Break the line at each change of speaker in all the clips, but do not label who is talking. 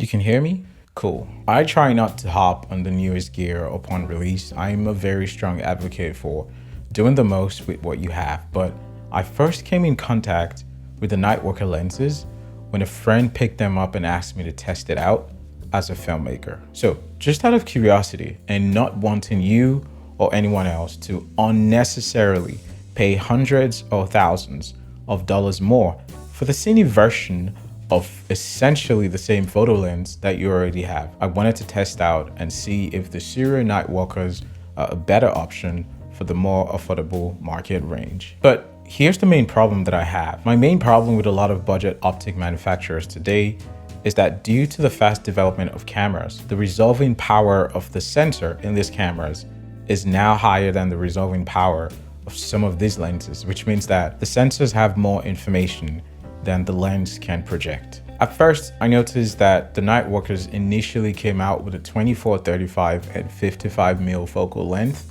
You can hear me? Cool. I try not to hop on the newest gear upon release. I'm a very strong advocate for doing the most with what you have, but I first came in contact with the Nightwalker lenses when a friend picked them up and asked me to test it out as a filmmaker. So, just out of curiosity and not wanting you or anyone else to unnecessarily pay hundreds or thousands of dollars more for the cine version of essentially the same photo lens that you already have, I wanted to test out and see if the Sirui Nightwalkers are a better option for the more affordable market range. But here's the main problem that I have. My main problem with a lot of budget optic manufacturers today is that due to the fast development of cameras, the resolving power of the sensor in these cameras is now higher than the resolving power of some of these lenses, which means that the sensors have more information than the lens can project. At first, I noticed that the Nightwalkers initially came out with a 24, 35, and 55mm focal length,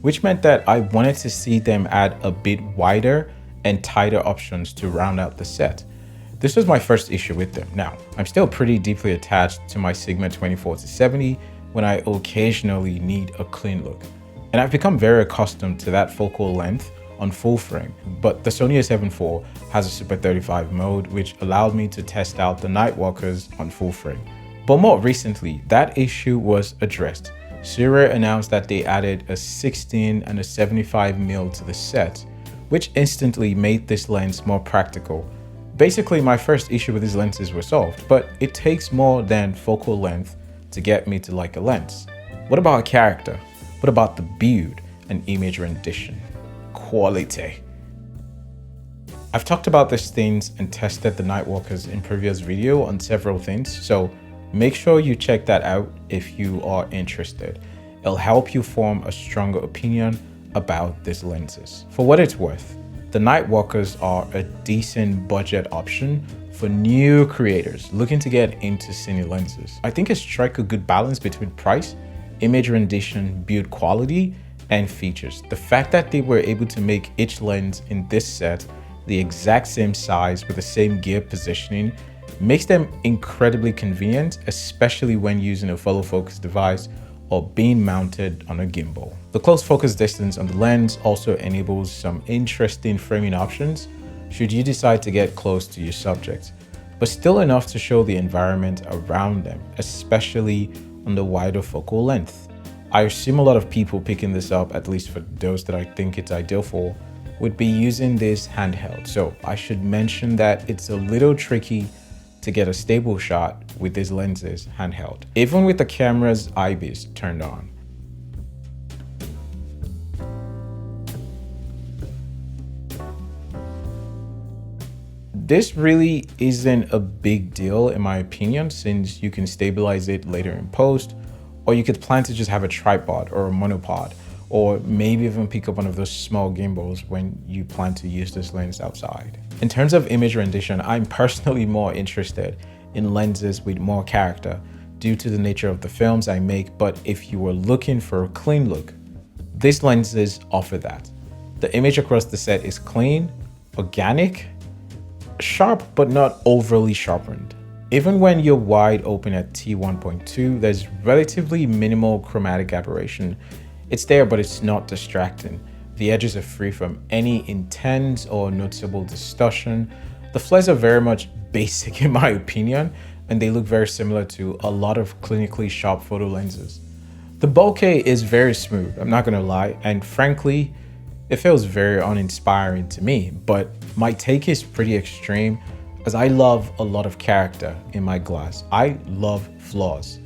which meant that I wanted to see them add a bit wider and tighter options to round out the set. This was my first issue with them. Now, I'm still pretty deeply attached to my Sigma 24-70 when I occasionally need a clean look. And I've become very accustomed to that focal length on full frame, but the Sony a7 IV has a Super 35 mode, which allowed me to test out the Nightwalkers on full frame. But more recently, that issue was addressed. Sirui announced that they added a 16 and a 75mm to the set, which instantly made this lens more practical. Basically, my first issue with these lenses was solved, but it takes more than focal length to get me to like a lens. What about a character? What about the build and image rendition? Quality. I've talked about these things and tested the Nightwalkers in previous video on several things, so make sure you check that out if you are interested. It'll help you form a stronger opinion about these lenses. For what it's worth, the Nightwalkers are a decent budget option for new creators looking to get into cine lenses. I think it strikes a good balance between price, image rendition, build quality, and features. The fact that they were able to make each lens in this set the exact same size with the same gear positioning makes them incredibly convenient, especially when using a follow focus device or being mounted on a gimbal. The close focus distance on the lens also enables some interesting framing options should you decide to get close to your subject, but still enough to show the environment around them, especially on the wider focal length. I assume a lot of people picking this up, at least for those that I think it's ideal for, would be using this handheld. So I should mention that it's a little tricky to get a stable shot with these lenses handheld, even with the camera's IBIS turned on. This really isn't a big deal in my opinion, since you can stabilize it later in post, or you could plan to just have a tripod or a monopod, or maybe even pick up one of those small gimbals when you plan to use this lens outside. In terms of image rendition, I'm personally more interested in lenses with more character due to the nature of the films I make, but if you were looking for a clean look, these lenses offer that. The image across the set is clean, organic, sharp but not overly sharpened. Even when you're wide open at t1.2, there's relatively minimal chromatic aberration. It's there, but it's not distracting. The edges are free from any intense or noticeable distortion. The flares are very much basic in my opinion, and they look very similar to a lot of clinically sharp photo lenses. The bokeh is very smooth, I'm not gonna lie, and frankly, it feels very uninspiring to me, but my take is pretty extreme as I love a lot of character in my glass. I love flaws.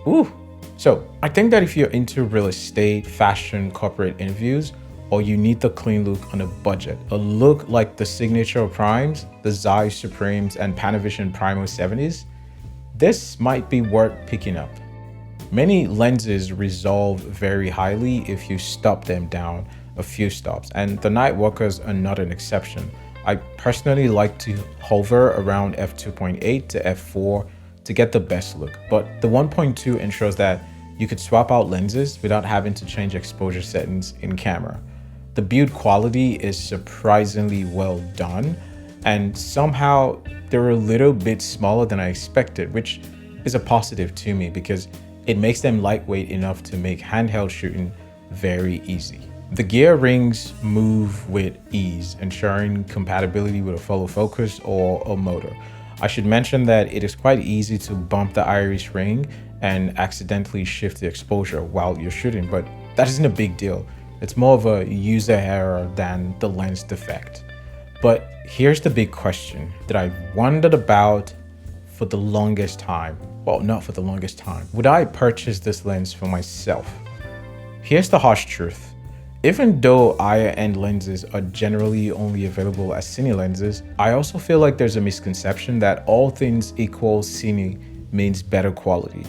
Ooh. So I think that if you're into real estate, fashion, corporate interviews, or you need the clean look on a budget, a look like the Signature Primes, the Zeiss Supremes, and Panavision Primo 70s, this might be worth picking up. Many lenses resolve very highly if you stop them down a few stops, and the Nightwalkers are not an exception. I personally like to hover around f2.8 to f4 to get the best look, but the 1.2 ensures that you could swap out lenses without having to change exposure settings in camera. The build quality is surprisingly well done, and somehow they're a little bit smaller than I expected, which is a positive to me because it makes them lightweight enough to make handheld shooting very easy. The gear rings move with ease, ensuring compatibility with a follow focus or a motor. I should mention that it is quite easy to bump the iris ring and accidentally shift the exposure while you're shooting, but that isn't a big deal. It's more of a user error than the lens defect. But here's the big question that I've wondered about for the longest time. Well, not for the longest time. Would I purchase this lens for myself? Here's the harsh truth. Even though higher-end lenses are generally only available as cine lenses, I also feel like there's a misconception that all things equal cine means better quality,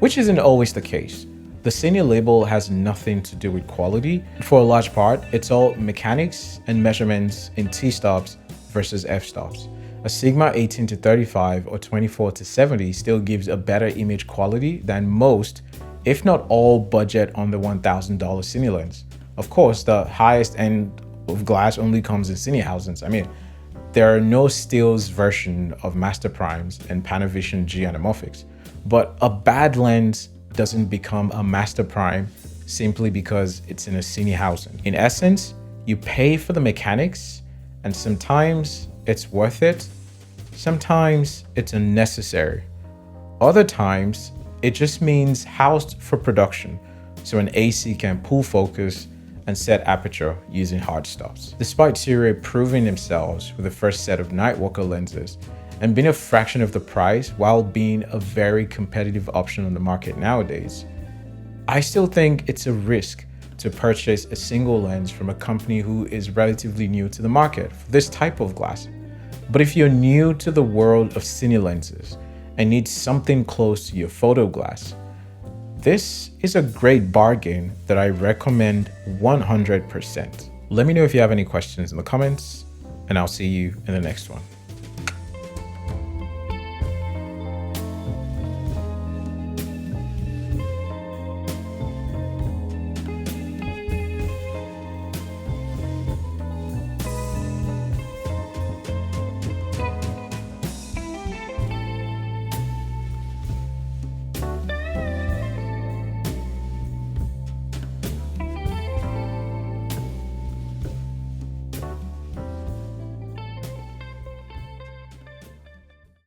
which isn't always the case. The cine label has nothing to do with quality. For a large part, it's all mechanics and measurements in t-stops versus f-stops. A Sigma 18-35 or 24-70 still gives a better image quality than most, if not all, budget under $1,000 cine lens. Of course, the highest end of glass only comes in cine housings. I mean, there are no stills version of Master Primes and Panavision G anamorphics, but a bad lens doesn't become a Master Prime simply because it's in a cine housing. In essence, you pay for the mechanics, and sometimes it's worth it, sometimes it's unnecessary. Other times, it just means housed for production, so an AC can pull focus and set aperture using hard stops. Despite Sirui proving themselves with the first set of Nightwalker lenses and being a fraction of the price while being a very competitive option on the market nowadays, I still think it's a risk to purchase a single lens from a company who is relatively new to the market for this type of glass. But if you're new to the world of cine lenses and need something close to your photo glass, this is a great bargain that I recommend 100%. Let me know if you have any questions in the comments, and I'll see you in the next one.